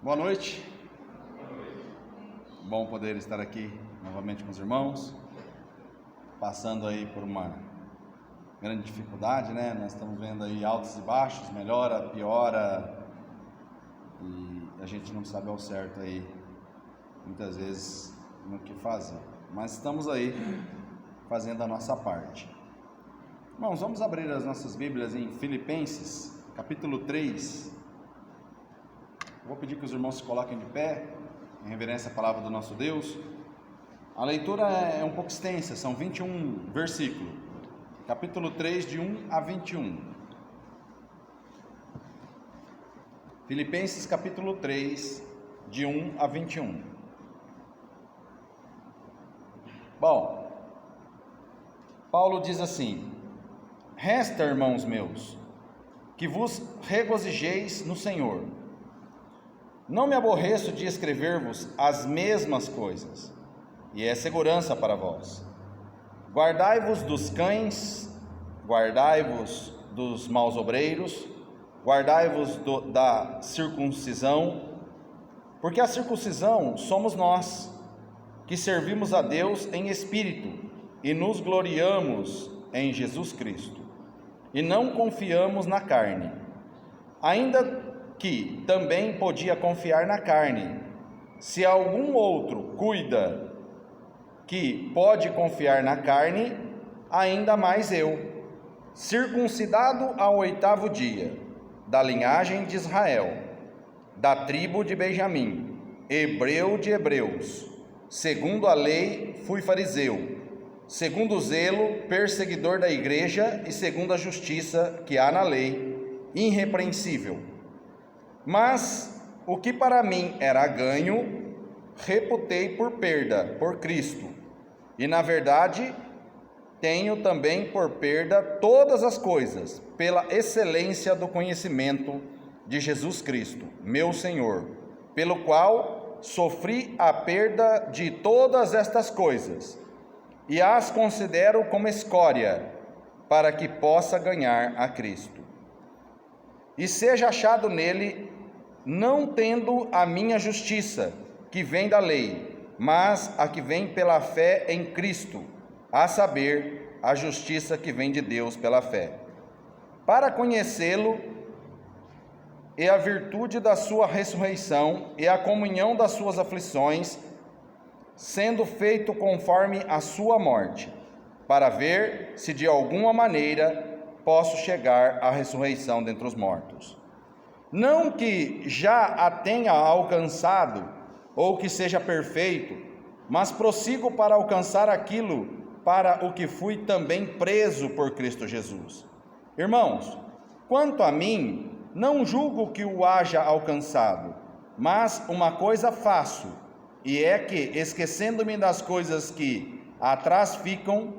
Boa noite. Bom poder estar aqui novamente com os irmãos, passando aí por uma grande dificuldade, né? Nós estamos vendo aí altos e baixos, melhora, piora, e a gente não sabe ao certo aí, muitas vezes, no que fazer. Mas estamos aí, fazendo a nossa parte. Irmãos, vamos abrir as nossas Bíblias em Filipenses, capítulo 3. Vou pedir que os irmãos se coloquem de pé, em reverência à palavra do nosso Deus. A leitura é um pouco extensa, são 21 versículos. Capítulo 3, de 1 a 21. Filipenses, capítulo 3, de 1 a 21. Bom, Paulo diz assim: Resta, irmãos meus, que vos regozijeis no Senhor. Não me aborreço de escrever-vos as mesmas coisas, e é segurança para vós. Guardai-vos dos cães, guardai-vos dos maus obreiros, guardai-vos da circuncisão, porque a circuncisão somos nós, que servimos a Deus em espírito, e nos gloriamos em Jesus Cristo, e não confiamos na carne, ainda que também podia confiar na carne. Se algum outro cuida que pode confiar na carne, ainda mais eu, circuncidado ao 8º dia, da linhagem de Israel, da tribo de Benjamim, hebreu de hebreus, segundo a lei fui fariseu, segundo o zelo, perseguidor da igreja, e segundo a justiça que há na lei, irrepreensível. Mas o que para mim era ganho, reputei por perda, por Cristo. E na verdade, tenho também por perda todas as coisas, pela excelência do conhecimento de Jesus Cristo, meu Senhor, pelo qual sofri a perda de todas estas coisas, e as considero como escória, para que possa ganhar a Cristo, e seja achado nele, não tendo a minha justiça, que vem da lei, mas a que vem pela fé em Cristo, a saber, a justiça que vem de Deus pela fé, para conhecê-lo e a virtude da sua ressurreição e a comunhão das suas aflições, sendo feito conforme a sua morte, para ver se de alguma maneira posso chegar à ressurreição dentre os mortos. Não que já a tenha alcançado, ou que seja perfeito, mas prossigo para alcançar aquilo para o que fui também preso por Cristo Jesus. Irmãos, quanto a mim, não julgo que o haja alcançado, mas uma coisa faço, e é que, esquecendo-me das coisas que atrás ficam,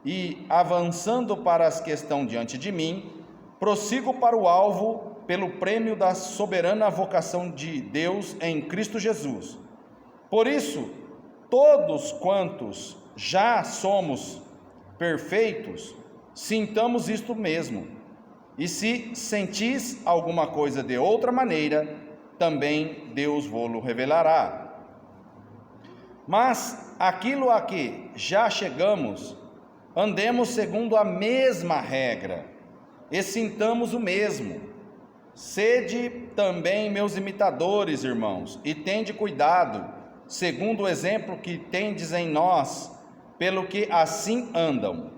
e avançando para as que estão diante de mim, prossigo para o alvo, pelo prêmio da soberana vocação de Deus em Cristo Jesus. Por isso, todos quantos já somos perfeitos, sintamos isto mesmo. E se sentis alguma coisa de outra maneira, também Deus vô-lo revelará. Mas aquilo a que já chegamos, andemos segundo a mesma regra, e sintamos o mesmo. Sede também meus imitadores, irmãos, e tende cuidado, segundo o exemplo que tendes em nós, pelo que assim andam.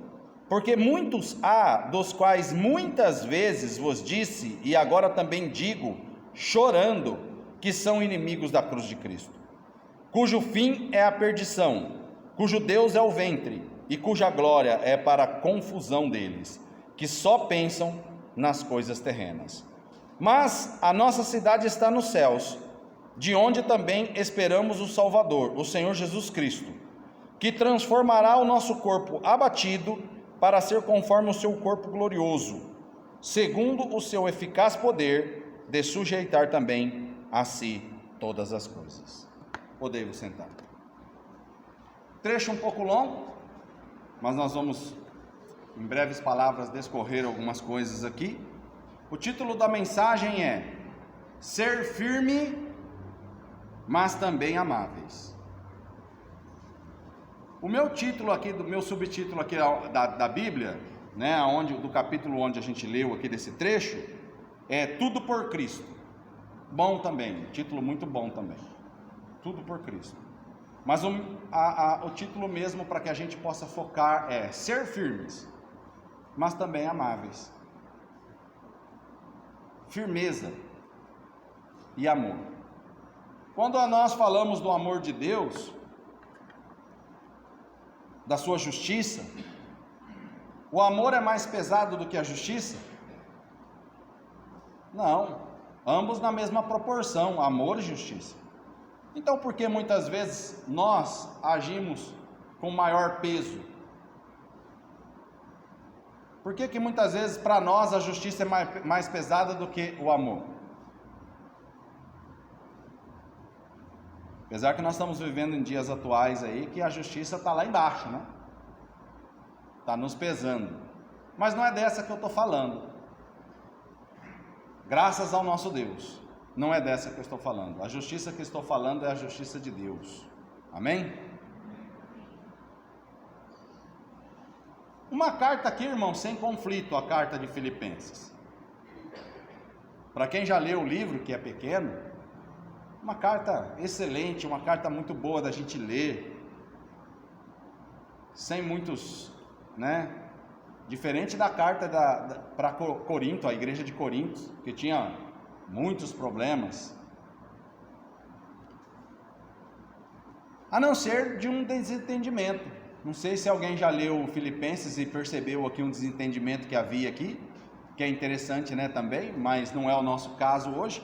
Porque muitos há, dos quais muitas vezes vos disse, e agora também digo, chorando, que são inimigos da cruz de Cristo, cujo fim é a perdição, cujo Deus é o ventre, e cuja glória é para a confusão deles, que só pensam nas coisas terrenas. Mas a nossa cidade está nos céus, de onde também esperamos o Salvador, o Senhor Jesus Cristo, que transformará o nosso corpo abatido para ser conforme o seu corpo glorioso, segundo o seu eficaz poder de sujeitar também a si todas as coisas. Podei-vos sentar. Trecho um pouco longo, mas nós vamos, em breves palavras, discorrer algumas coisas aqui. O título da mensagem é Ser firme mas também amáveis. O meu título aqui, do meu subtítulo aqui da Bíblia, né, do capítulo onde a gente leu aqui desse trecho, é Tudo por Cristo. Bom também, título muito bom também. Tudo por Cristo. Mas o título mesmo para que a gente possa focar é ser firmes, mas também amáveis. Firmeza e amor. Quando nós falamos do amor de Deus, da sua justiça, o amor é mais pesado do que a justiça? Não, ambos na mesma proporção, amor e justiça. Então, por que muitas vezes nós agimos com maior peso? Por que muitas vezes para nós a justiça é mais pesada do que o amor? Apesar que nós estamos vivendo em dias atuais aí que a justiça está lá embaixo, né? Está nos pesando. Mas não é dessa que eu estou falando. Graças ao nosso Deus. Não é dessa que eu estou falando. A justiça que eu estou falando é a justiça de Deus. Amém? Uma carta aqui, irmão, sem conflito, a carta de Filipenses. Para quem já leu o livro, que é pequeno, uma carta excelente, uma carta muito boa da gente ler, sem muitos, né? Diferente da carta para Corinto, a igreja de Corinto, que tinha muitos problemas, a não ser de um desentendimento. Não sei se alguém já leu Filipenses e percebeu aqui um desentendimento que havia aqui, que é interessante, né, também, mas não é o nosso caso hoje.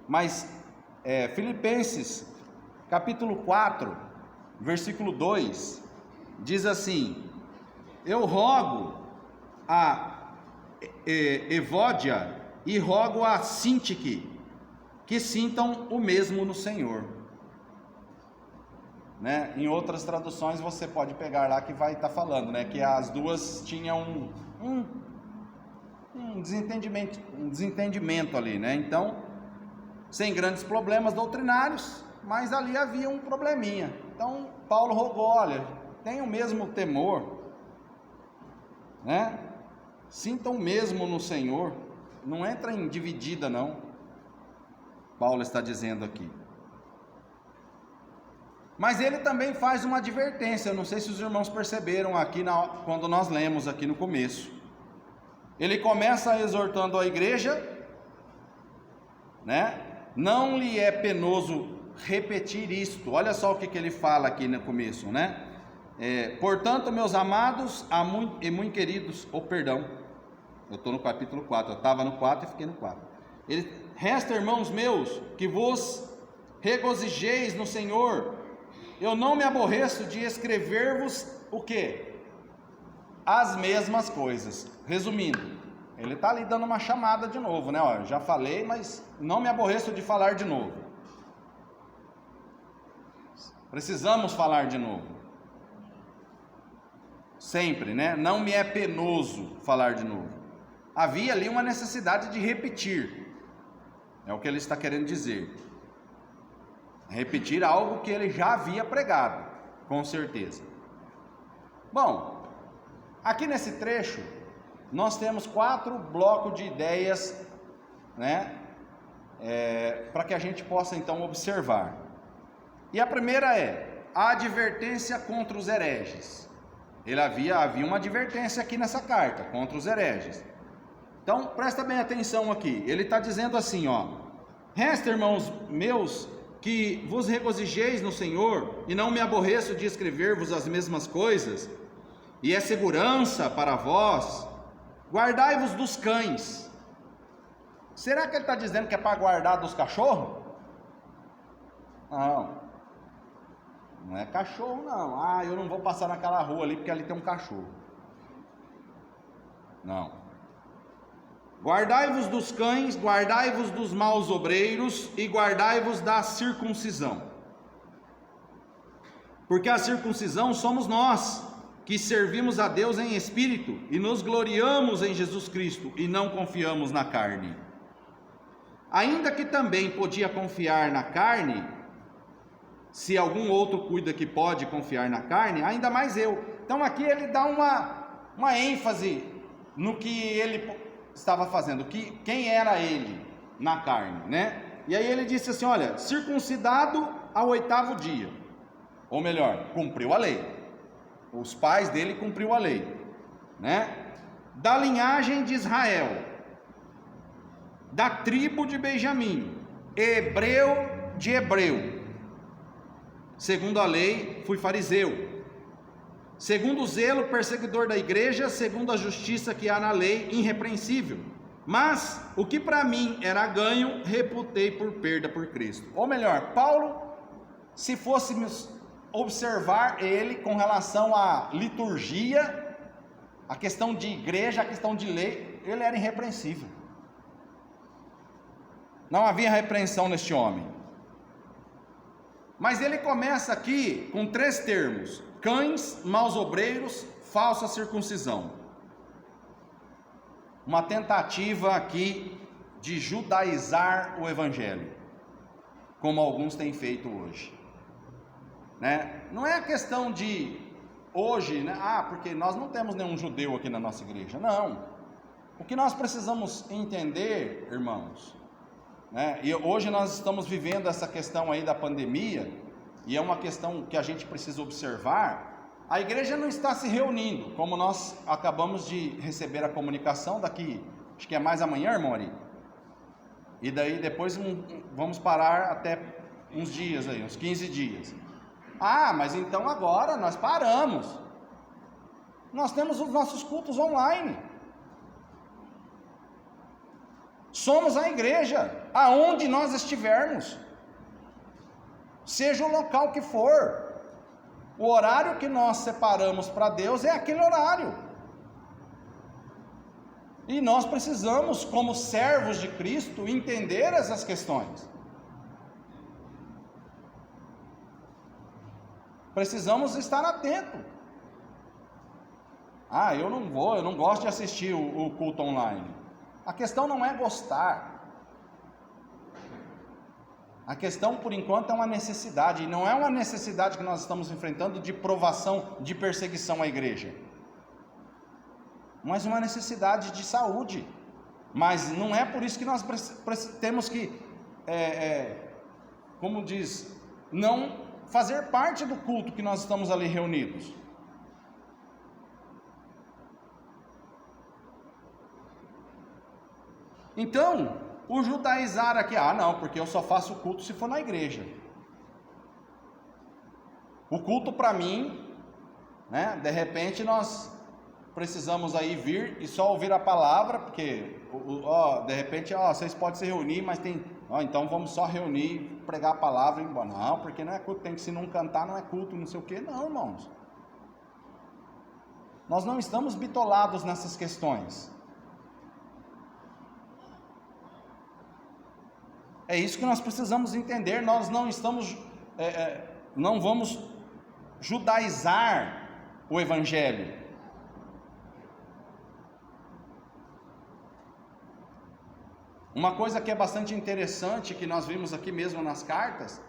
Mas Filipenses, capítulo 4, versículo 2, diz assim: eu rogo a Evódia e rogo a Sintique que sintam o mesmo no Senhor. Né? Em outras traduções você pode pegar lá que vai estar falando, né, que as duas tinham um desentendimento ali, né? Então, sem grandes problemas doutrinários, mas ali havia um probleminha. Então Paulo rogou: olha, tenham o mesmo temor, né? Sintam o mesmo no Senhor. Não entra em dividida, não. Paulo está dizendo aqui. Mas ele também faz uma advertência. Eu não sei se os irmãos perceberam aqui quando nós lemos aqui no começo. Ele começa exortando a igreja, né? Não lhe é penoso repetir isto. Olha só o que ele fala aqui no começo, né? Portanto, meus amados e muito queridos, eu estou no capítulo 4, eu estava no 4 e fiquei no 4. Resta, irmãos meus, que vos regozijeis no Senhor. Eu não me aborreço de escrever-vos o quê? As mesmas coisas. Resumindo, ele está ali dando uma chamada de novo, né? Ó, já falei, mas não me aborreço de falar de novo. Precisamos falar de novo. Sempre, né? Não me é penoso falar de novo. Havia ali uma necessidade de repetir. É o que ele está querendo dizer. Repetir algo que ele já havia pregado, com certeza. Bom, aqui nesse trecho, nós temos 4 blocos de ideias, né? Para que a gente possa então observar. E a primeira é a advertência contra os hereges. Havia uma advertência aqui nessa carta, contra os hereges. Então, presta bem atenção aqui. Ele está dizendo assim, ó: resta, irmãos meus, que vos regozijeis no Senhor, e não me aborreço de escrever-vos as mesmas coisas, e é segurança para vós. Guardai-vos dos cães. Será que ele está dizendo que é para guardar dos cachorros? Não é cachorro não. Eu não vou passar naquela rua ali porque ali tem um cachorro. Não. Guardai-vos dos cães, guardai-vos dos maus obreiros e guardai-vos da circuncisão. Porque a circuncisão somos nós, que servimos a Deus em espírito e nos gloriamos em Jesus Cristo e não confiamos na carne. Ainda que também podia confiar na carne, se algum outro cuida que pode confiar na carne, ainda mais eu. Então aqui ele dá uma ênfase no que ele estava fazendo, quem era ele na carne, né? E aí ele disse assim, olha, circuncidado ao 8º dia, ou melhor, cumpriu a lei. Os pais dele cumpriu a lei, né? Da linhagem de Israel, da tribo de Benjamim, hebreu de hebreu, segundo a lei fui fariseu, segundo o zelo perseguidor da igreja, segundo a justiça que há na lei, irrepreensível, mas o que para mim era ganho, reputei por perda por Cristo. Ou melhor, Paulo, se fôssemos observar ele com relação à liturgia, a questão de igreja, a questão de lei, ele era irrepreensível. Não havia repreensão neste homem. Mas ele começa aqui com 3 termos: cães, maus obreiros, falsa circuncisão. Uma tentativa aqui de judaizar o evangelho, como alguns têm feito hoje, né? Não é a questão de hoje, né? Porque nós não temos nenhum judeu aqui na nossa igreja. Não. O que nós precisamos entender, irmãos, né? E hoje nós estamos vivendo essa questão aí da pandemia, e é uma questão que a gente precisa observar. A igreja não está se reunindo, como nós acabamos de receber a comunicação daqui, acho que é mais amanhã, irmão Ari. E daí depois vamos parar até uns dias aí, uns 15 dias. Mas então agora nós paramos. Nós temos os nossos cultos online. Somos a igreja, aonde nós estivermos, seja o local que for. O horário que nós separamos para Deus é aquele horário. E nós precisamos, como servos de Cristo, entender essas questões. Precisamos estar atentos. Eu não gosto de assistir o culto online. A questão não é gostar. A questão, por enquanto, é uma necessidade, e não é uma necessidade que nós estamos enfrentando de provação, de perseguição à igreja, mas uma necessidade de saúde. Mas não é por isso que nós temos que, como diz, não fazer parte do culto que nós estamos ali reunidos. Então, o judaizar aqui, não, porque eu só faço culto se for na igreja. O culto para mim, né, de repente nós precisamos aí vir e só ouvir a palavra, porque, de repente, vocês podem se reunir, mas então vamos só reunir, pregar a palavra e ir embora. Não, porque não é culto, se não cantar não é culto, não sei o quê. Não, irmãos. Nós não estamos bitolados nessas questões. É isso que nós precisamos entender. Nós não estamos, não vamos judaizar o evangelho. Uma coisa que é bastante interessante, que nós vimos aqui mesmo nas cartas,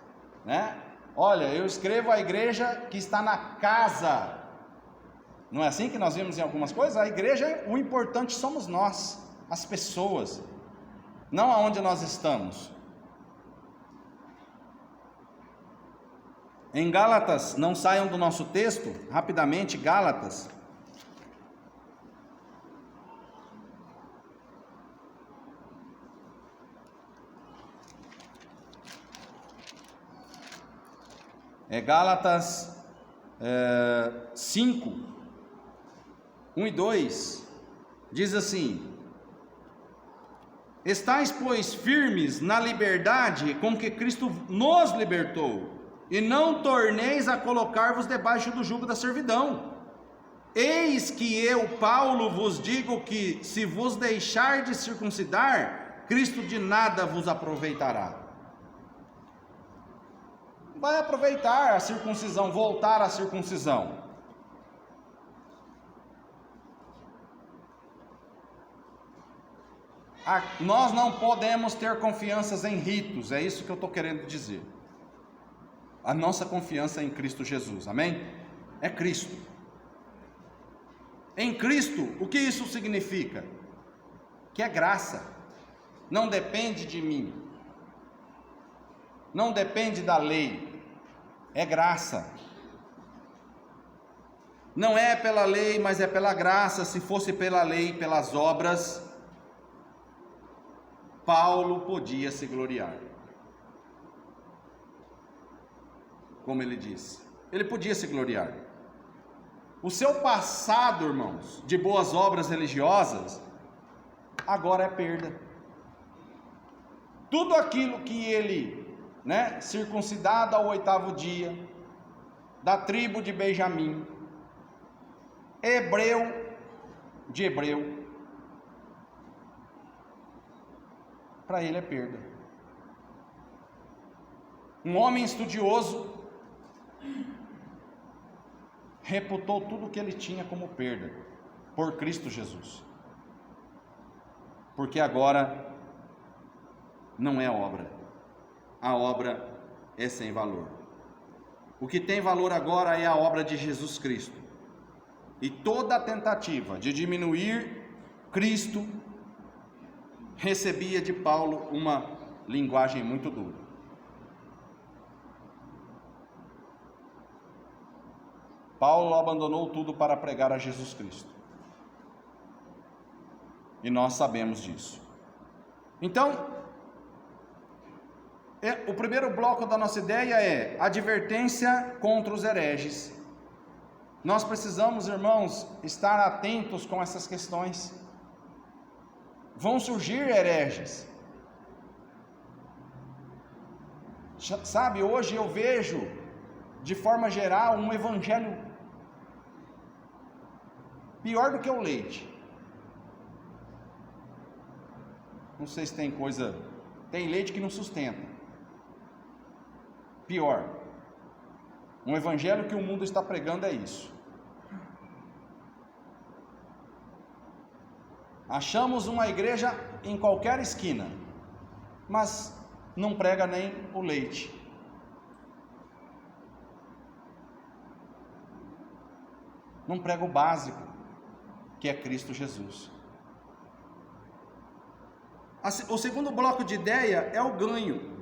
né? Olha, eu escrevo a igreja que está na casa. Não é assim que nós vimos em algumas coisas? A igreja, o importante somos nós, as pessoas, não aonde nós estamos. Em Gálatas, não saiam do nosso texto, rapidamente, Gálatas. Gálatas 5, 1 e 2, diz assim: estais, pois, firmes na liberdade com que Cristo nos libertou, e não torneis a colocar-vos debaixo do jugo da servidão. Eis que eu, Paulo, vos digo que, se vos deixar de circuncidar, Cristo de nada vos aproveitará. Vai aproveitar a circuncisão, voltar à circuncisão. Nós não podemos ter confianças em ritos, é isso que eu estou querendo dizer. A nossa confiança é em Cristo Jesus, amém? É Cristo. Em Cristo, o que isso significa? Que é graça, não depende de mim, não depende da lei, é graça. Não é pela lei, mas é pela graça. Se fosse pela lei, pelas obras, Paulo podia se gloriar. Como ele disse, ele podia se gloriar. O seu passado, irmãos, de boas obras religiosas, agora é perda. Tudo aquilo que ele, circuncidado ao 8º dia, da tribo de Benjamim, hebreu de hebreu, para ele é perda. Um homem estudioso reputou tudo o que ele tinha como perda por Cristo Jesus, porque agora não é obra, a obra é sem valor. O que tem valor agora é a obra de Jesus Cristo. E toda a tentativa de diminuir Cristo recebia de Paulo uma linguagem muito dura. Paulo abandonou tudo para pregar a Jesus Cristo. E nós sabemos disso. Então, o primeiro bloco da nossa ideia é advertência contra os hereges. Nós precisamos, irmãos, estar atentos com essas questões. Vão surgir hereges. Sabe, hoje eu vejo, de forma geral, um evangelho pior do que o leite. Não sei se tem coisa, tem leite que não sustenta. Pior. Um evangelho que o mundo está pregando é isso. Achamos uma igreja em qualquer esquina, mas não prega nem o leite. Não prega o básico, que é Cristo Jesus. O segundo bloco de ideia é o ganho.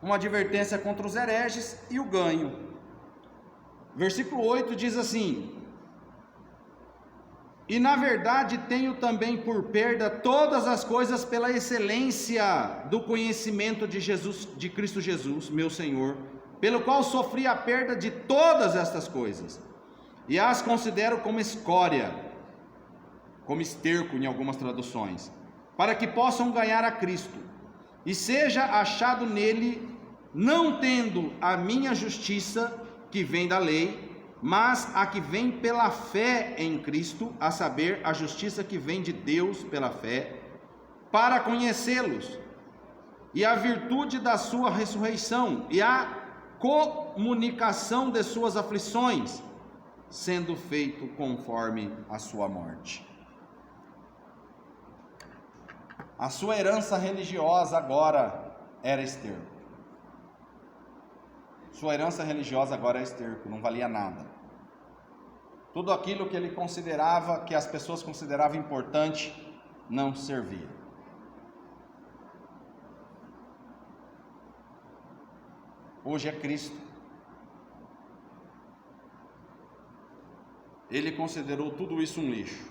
Uma advertência contra os hereges e o ganho. Versículo 8 diz assim: e na verdade tenho também por perda todas as coisas pela excelência do conhecimento de Jesus, de Cristo Jesus, meu Senhor, pelo qual sofri a perda de todas estas coisas, e as considero como escória, como esterco em algumas traduções, para que possam ganhar a Cristo, e seja achado nele, não tendo a minha justiça que vem da lei, mas a que vem pela fé em Cristo, a saber, a justiça que vem de Deus pela fé, para conhecê-los, e a virtude da sua ressurreição, e a comunicação de suas aflições, sendo feito conforme a sua morte. A sua herança religiosa agora era esterco. Sua herança religiosa agora é esterco, não valia nada. Tudo aquilo que ele considerava, que as pessoas consideravam importante, não servia. Hoje é Cristo. Ele considerou tudo isso um lixo.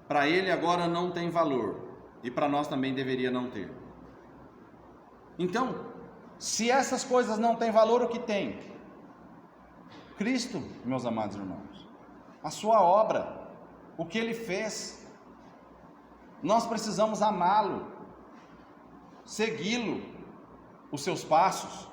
Para ele agora não tem valor, e para nós também deveria não ter. Então, se essas coisas não têm valor, o que tem? Cristo, meus amados irmãos, a sua obra, o que ele fez. Nós precisamos amá-lo, segui-lo, os seus passos,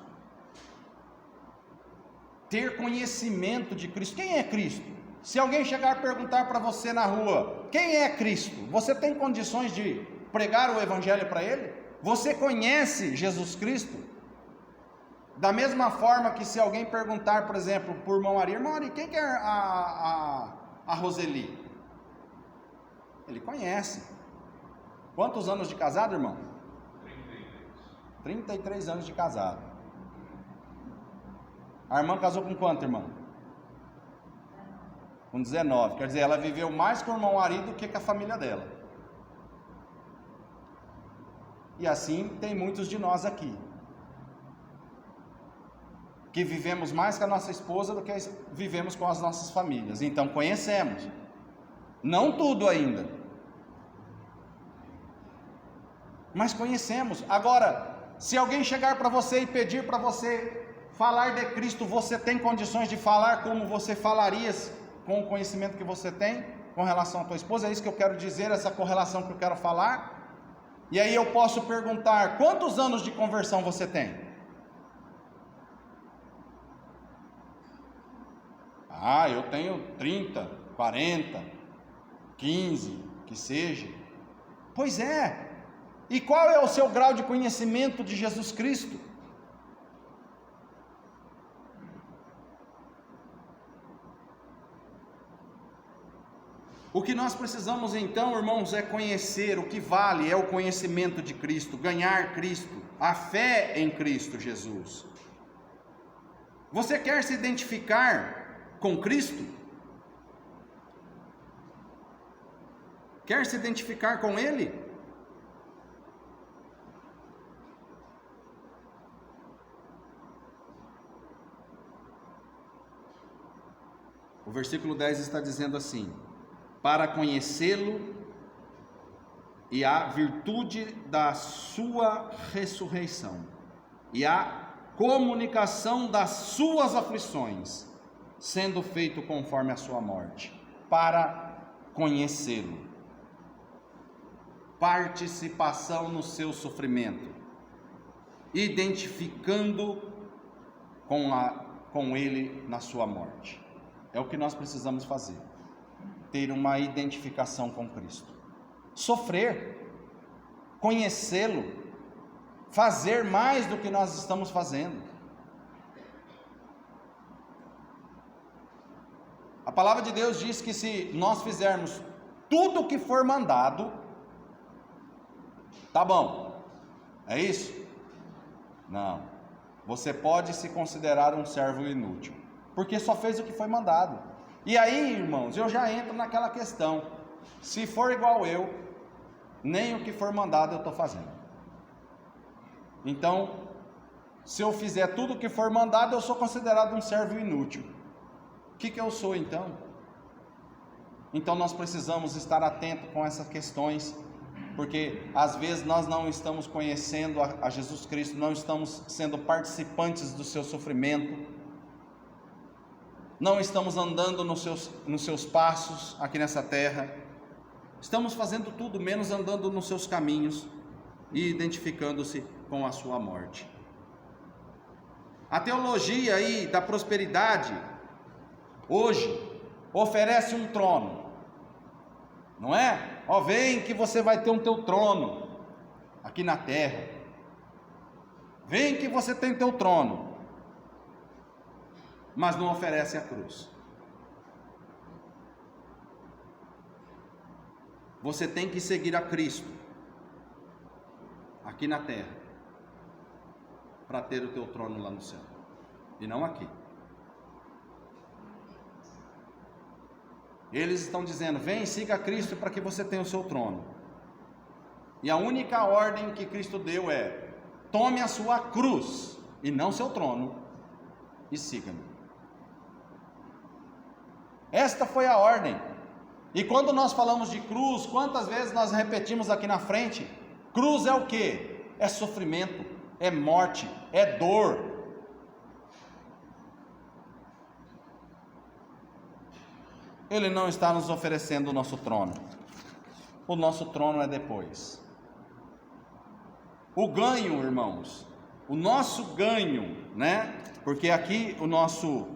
ter conhecimento de Cristo. Quem é Cristo? Se alguém chegar a perguntar para você na rua, quem é Cristo? Você tem condições de pregar o evangelho para ele? Você conhece Jesus Cristo? Da mesma forma que se alguém perguntar, por exemplo, por irmão Ari, quem que é a Roseli? Ele conhece. Quantos anos de casado, irmão? 33 anos de casado. A irmã casou com quanto, irmã? Com 19. Quer dizer, ela viveu mais com o irmão Ari do que com a família dela. E assim tem muitos de nós aqui, que vivemos mais com a nossa esposa do que vivemos com as nossas famílias. Então conhecemos, não tudo ainda, mas conhecemos. Agora, se alguém chegar para você e pedir para você falar de Cristo, você tem condições de falar como você falaria com o conhecimento que você tem com relação à tua esposa? É isso que eu quero dizer, essa correlação que eu quero falar. E aí eu posso perguntar: quantos anos de conversão você tem? Ah, eu tenho 30, 40, 15, que seja. Pois é. E qual é o seu grau de conhecimento de Jesus Cristo? O que nós precisamos então, irmãos, é conhecer. O que vale é o conhecimento de Cristo, ganhar Cristo, a fé em Cristo Jesus. Você quer se identificar com Cristo? Quer se identificar com Ele? O versículo 10 está dizendo assim: para conhecê-lo e a virtude da sua ressurreição e a comunicação das suas aflições, sendo feito conforme a sua morte, para conhecê-lo. Participação no seu sofrimento, identificando com ele na sua morte. É o que nós precisamos fazer. Ter uma identificação com Cristo, sofrer, conhecê-lo, fazer mais do que nós estamos fazendo. A palavra de Deus diz que se nós fizermos tudo o que for mandado, tá bom, é isso? Não, você pode se considerar um servo inútil, porque só fez o que foi mandado. E aí, irmãos, eu já entro naquela questão: se for igual eu, nem o que for mandado eu estou fazendo. Então, se eu fizer tudo o que for mandado, eu sou considerado um servo inútil. O que eu sou então? Então nós precisamos estar atentos com essas questões, porque às vezes nós não estamos conhecendo a Jesus Cristo, não estamos sendo participantes do seu sofrimento, não estamos andando nos seus passos aqui nessa terra, estamos fazendo tudo menos andando nos seus caminhos e identificando-se com a sua morte. A teologia aí da prosperidade hoje oferece um trono, não é? Ó, vem que você vai ter um teu trono aqui na terra, vem que você tem teu trono, mas não oferece a cruz. Você tem que seguir a Cristo aqui na terra para ter o teu trono lá no céu, e não aqui. Eles estão dizendo: vem, siga Cristo para que você tenha o seu trono. E a única ordem que Cristo deu é: tome a sua cruz e não seu trono e siga-me. Esta foi a ordem. E quando nós falamos de cruz, quantas vezes nós repetimos aqui na frente? Cruz é o quê? É sofrimento, é morte, é dor. Ele não está nos oferecendo o nosso trono. O nosso trono é depois. O ganho, irmãos, o nosso ganho, né? Porque aqui o nosso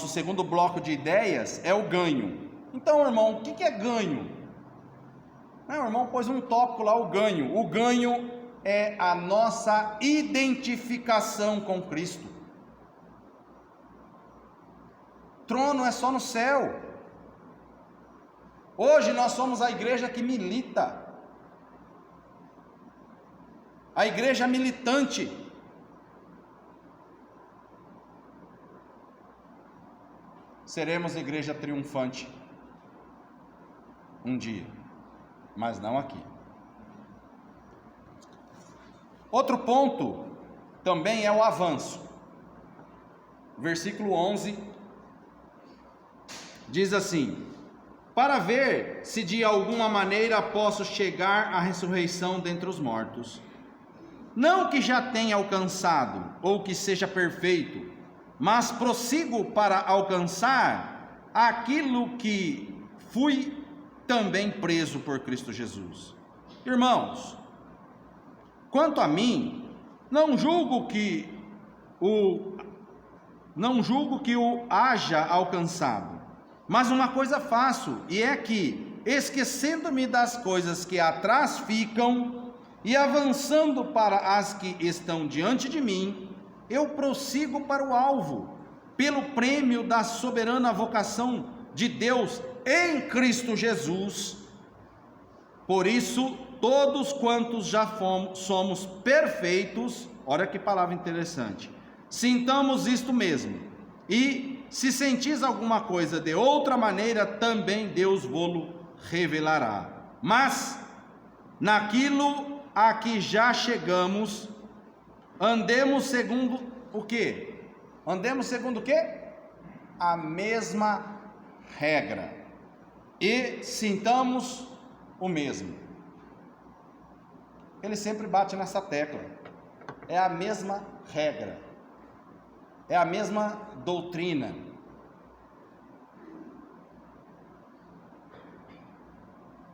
segundo bloco de ideias é o ganho. Então, irmão, o que é ganho? O irmão pôs um tópico lá, o ganho. O ganho é a nossa identificação com Cristo. Trono é só no céu. Hoje nós somos a igreja que milita. a igreja militante. Seremos igreja triunfante um dia, mas não aqui. Outro ponto também é o avanço. Versículo 11 diz assim: para ver se de alguma maneira posso chegar à ressurreição dentre os mortos. Não que já tenha alcançado, ou que seja perfeito, mas prossigo para alcançar aquilo que fui também preso por Cristo Jesus. Irmãos, quanto a mim, não julgo que o haja alcançado, mas uma coisa faço, e é que, esquecendo-me das coisas que atrás ficam, e avançando para as que estão diante de mim, eu prossigo para o alvo, pelo prêmio da soberana vocação de Deus em Cristo Jesus. Por isso, todos quantos já somos perfeitos, olha que palavra interessante, sintamos isto mesmo, e se sentis alguma coisa de outra maneira, também Deus vô-lo revelará. Mas, naquilo a que já chegamos, andemos segundo o quê? Andemos segundo o quê? A mesma regra, e sintamos o mesmo. Ele sempre bate nessa tecla, é a mesma regra, é a mesma doutrina.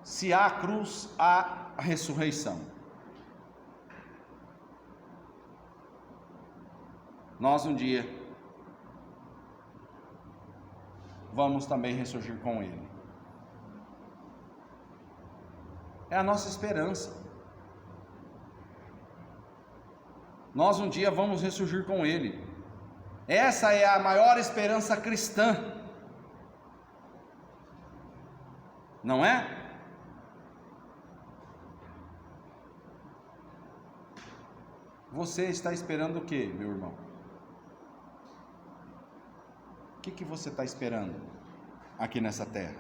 Se há cruz, há ressurreição. Nós um dia vamos também ressurgir com Ele. É a nossa esperança. Nós um dia vamos ressurgir com Ele. Essa é a maior esperança cristã, não é? Você está esperando o que, meu irmão? O que você está esperando aqui nessa terra?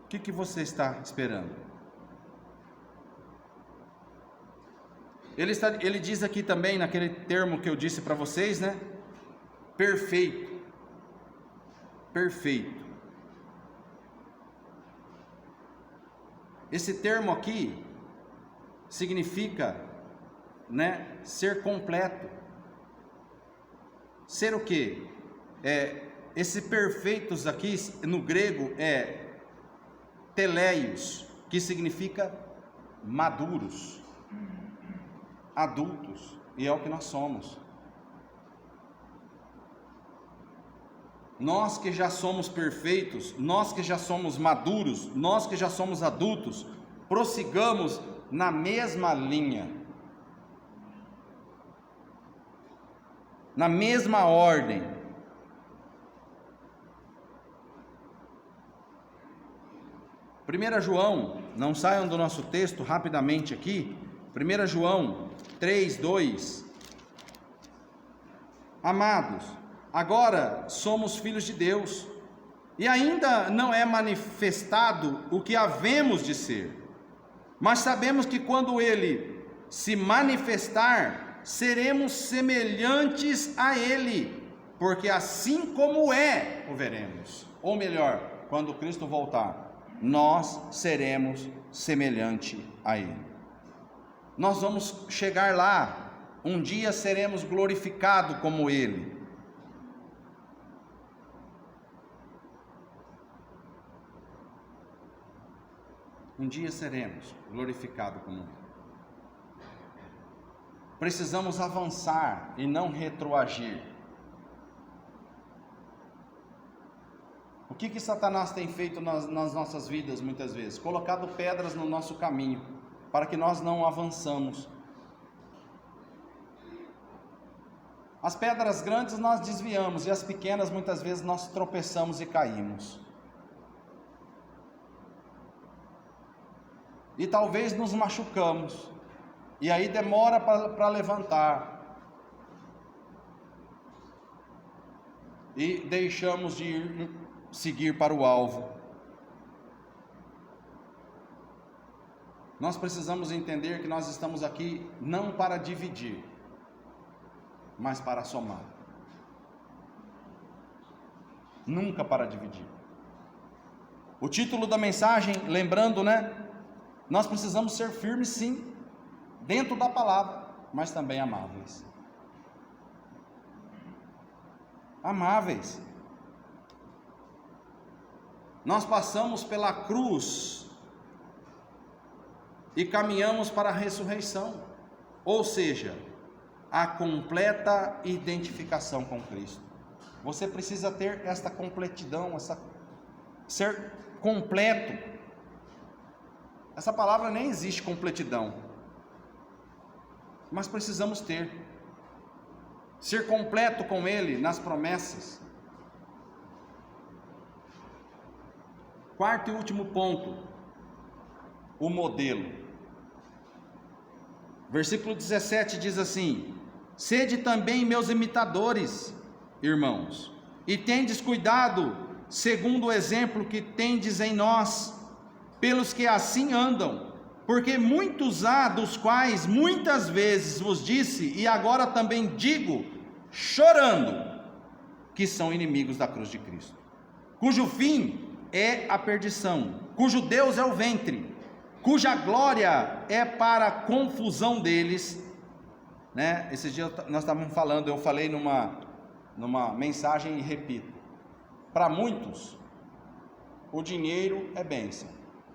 O que você está esperando? Ele diz aqui também, naquele termo que eu disse para vocês, né? Perfeito. Perfeito. Esse termo aqui significa, né, ser completo. Ser o quê? Esse perfeitos aqui no grego é teleios, que significa maduros, adultos, e é o que nós somos. Nós que já somos perfeitos, nós que já somos maduros, nós que já somos adultos, prossigamos na mesma linha, na mesma ordem. Primeira João, não saiam do nosso texto rapidamente aqui, 1 João 3:2. Amados, agora somos filhos de Deus, e ainda não é manifestado o que havemos de ser, mas sabemos que quando Ele se manifestar, seremos semelhantes a Ele, porque assim como o veremos. Ou melhor, quando Cristo voltar, nós seremos semelhante a Ele. Nós vamos chegar lá, um dia seremos glorificados como Ele. Um dia seremos glorificados como Ele. Precisamos avançar e não retroagir. O que Satanás tem feito nas nossas vidas muitas vezes? Colocado pedras no nosso caminho, para que nós não avançamos. As pedras grandes nós desviamos, e as pequenas muitas vezes nós tropeçamos e caímos. e talvez nos machucamos, e aí demora para levantar, e deixamos de seguir para o alvo. Nós precisamos entender que nós estamos aqui não para dividir, mas para somar. Nunca para dividir. O título da mensagem, lembrando, nós precisamos ser firmes sim, dentro da palavra, mas também amáveis. Amáveis. Nós passamos pela cruz e caminhamos para a ressurreição, ou seja, a completa identificação com Cristo. Você precisa ter esta completidão, ser completo. Essa palavra nem existe, completidão, mas precisamos ter, ser completo com Ele nas promessas. Quarto e último ponto, o modelo. Versículo 17 diz assim: sede também meus imitadores, irmãos, e tendes cuidado, segundo o exemplo que tendes em nós, pelos que assim andam, porque muitos há, dos quais muitas vezes vos disse, e agora também digo, chorando, que são inimigos da cruz de Cristo, cujo fim é a perdição, cujo Deus é o ventre, cuja glória é para a confusão deles, Esses dias nós estávamos falando, eu falei numa mensagem e repito: para muitos o dinheiro é bênção,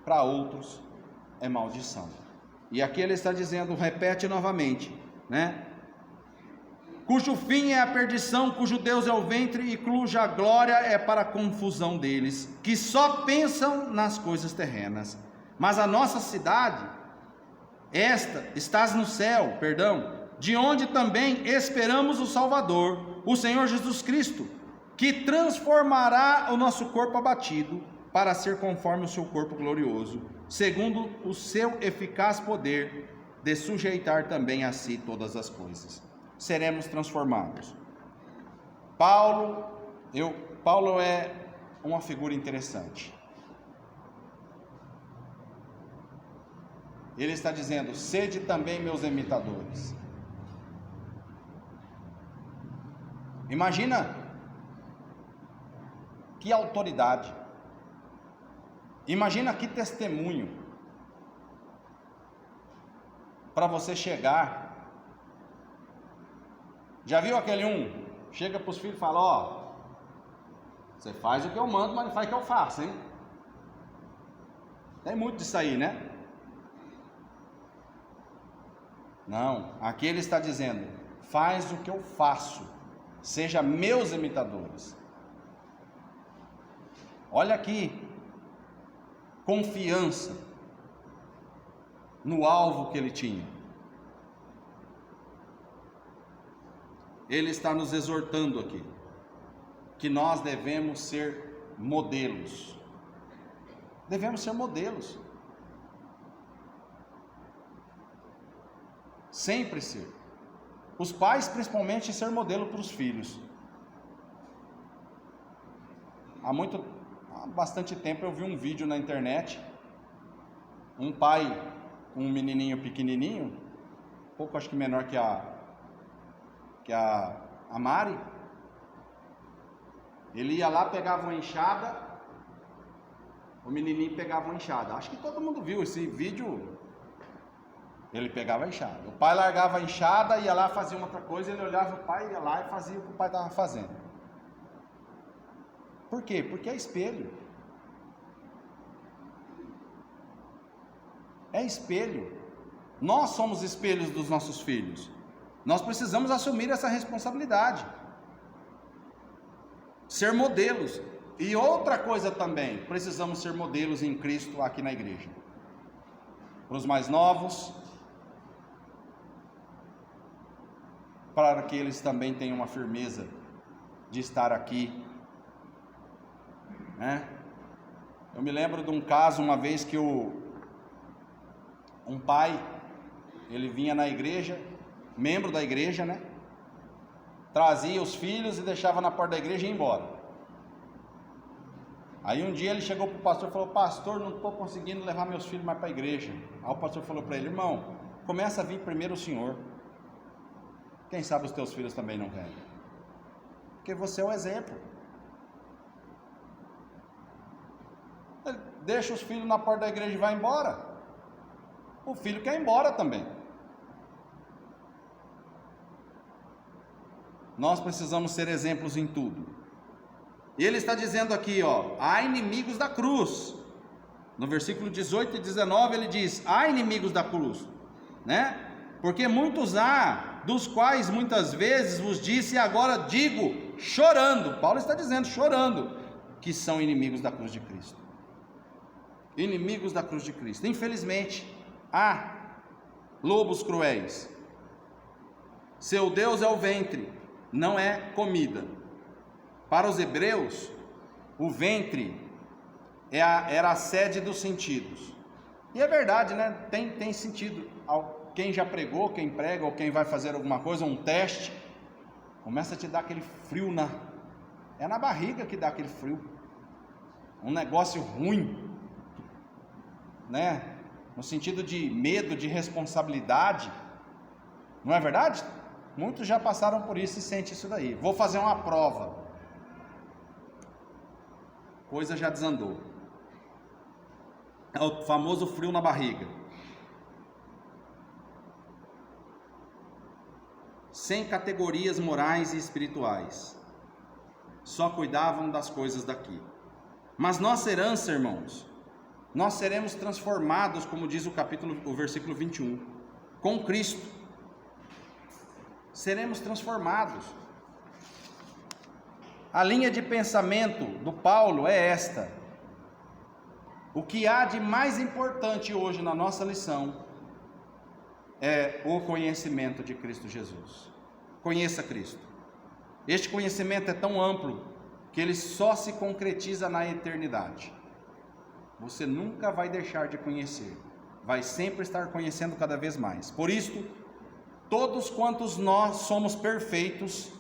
para outros é maldição. E aqui ele está dizendo, repete novamente, cujo fim é a perdição, cujo Deus é o ventre e cuja glória é para a confusão deles, que só pensam nas coisas terrenas. Mas a nossa cidade, estás no céu, de onde também esperamos o Salvador, o Senhor Jesus Cristo, que transformará o nosso corpo abatido, para ser conforme o seu corpo glorioso, segundo o seu eficaz poder, de sujeitar também a si todas as coisas. Seremos transformados. Paulo é uma figura interessante. Ele está dizendo: sede também meus imitadores. Imagina que autoridade, imagina que testemunho, para você chegar. Já viu aquele chega para os filhos e fala: você faz o que eu mando, mas não faz o que eu faço, hein? Tem muito disso aí, Não, aqui ele está dizendo: faz o que eu faço, seja meus imitadores. Olha aqui, confiança no alvo que ele tinha. Ele está nos exortando aqui, que nós devemos ser modelos. Devemos ser modelos. Sempre ser. Os pais, principalmente, ser modelo para os filhos. Há bastante tempo eu vi um vídeo na internet, um pai com um menininho pequenininho, pouco acho que menor que a Mari. Ele ia lá, pegava uma enxada, o menininho pegava uma enxada. Acho que todo mundo viu esse vídeo. Ele pegava a enxada, o pai largava a enxada, ia lá, fazia uma outra coisa, ele olhava o pai, ia lá e fazia o que o pai estava fazendo. Por quê? Porque é espelho. É espelho. Nós somos espelhos dos nossos filhos. Nós precisamos assumir essa responsabilidade. Ser modelos. E outra coisa também, precisamos ser modelos em Cristo aqui na igreja. Para os mais novos, para que eles também tenham uma firmeza de estar aqui, Eu me lembro de um caso uma vez que um pai, ele vinha na igreja, membro da igreja, né? Trazia os filhos e deixava na porta da igreja e ia embora. Aí um dia ele chegou para o pastor e falou: pastor, não estou conseguindo levar meus filhos mais para a igreja. Aí o pastor falou para ele: irmão, começa a vir primeiro o senhor. Quem sabe os teus filhos também não vêm. Porque você é o exemplo. Deixa os filhos na porta da igreja e vai embora. O filho quer ir embora também. Nós precisamos ser exemplos em tudo. E ele está dizendo aqui, há inimigos da cruz. No versículo 18 e 19 ele diz: há inimigos da cruz, né? Porque muitos há, dos quais muitas vezes vos disse, e agora digo, chorando. Paulo está dizendo, chorando, que são inimigos da cruz de Cristo. Inimigos da cruz de Cristo. Infelizmente, há lobos cruéis. Seu Deus é o ventre, não é comida. Para os hebreus, o ventre era a sede dos sentidos. E é verdade, né? Tem sentido. Quem já pregou, quem prega ou quem vai fazer alguma coisa, um teste, começa a te dar aquele frio é na barriga que dá aquele frio. Um negócio ruim, né? No sentido de medo, de responsabilidade. Não é verdade? Muitos já passaram por isso e sentem isso daí. Vou fazer uma prova. Coisa já desandou. É o famoso frio na barriga. Sem categorias morais e espirituais. Só cuidavam das coisas daqui. Mas nossa herança, irmãos, nós seremos transformados, como diz o versículo 21, com Cristo. Seremos transformados. A linha de pensamento do Paulo é esta: o que há de mais importante hoje na nossa lição é o conhecimento de Cristo Jesus. Conheça Cristo. Este conhecimento é tão amplo que ele só se concretiza na eternidade. Você nunca vai deixar de conhecer, vai sempre estar conhecendo cada vez mais. Por isso, todos quantos nós somos perfeitos,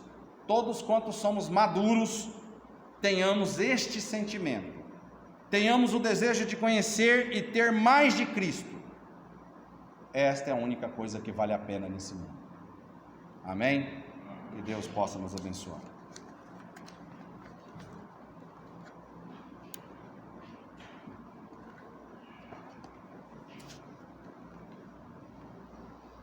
todos quantos somos maduros, tenhamos este sentimento, tenhamos o desejo de conhecer e ter mais de Cristo. Esta é a única coisa que vale a pena nesse mundo. Amém? Que Deus possa nos abençoar.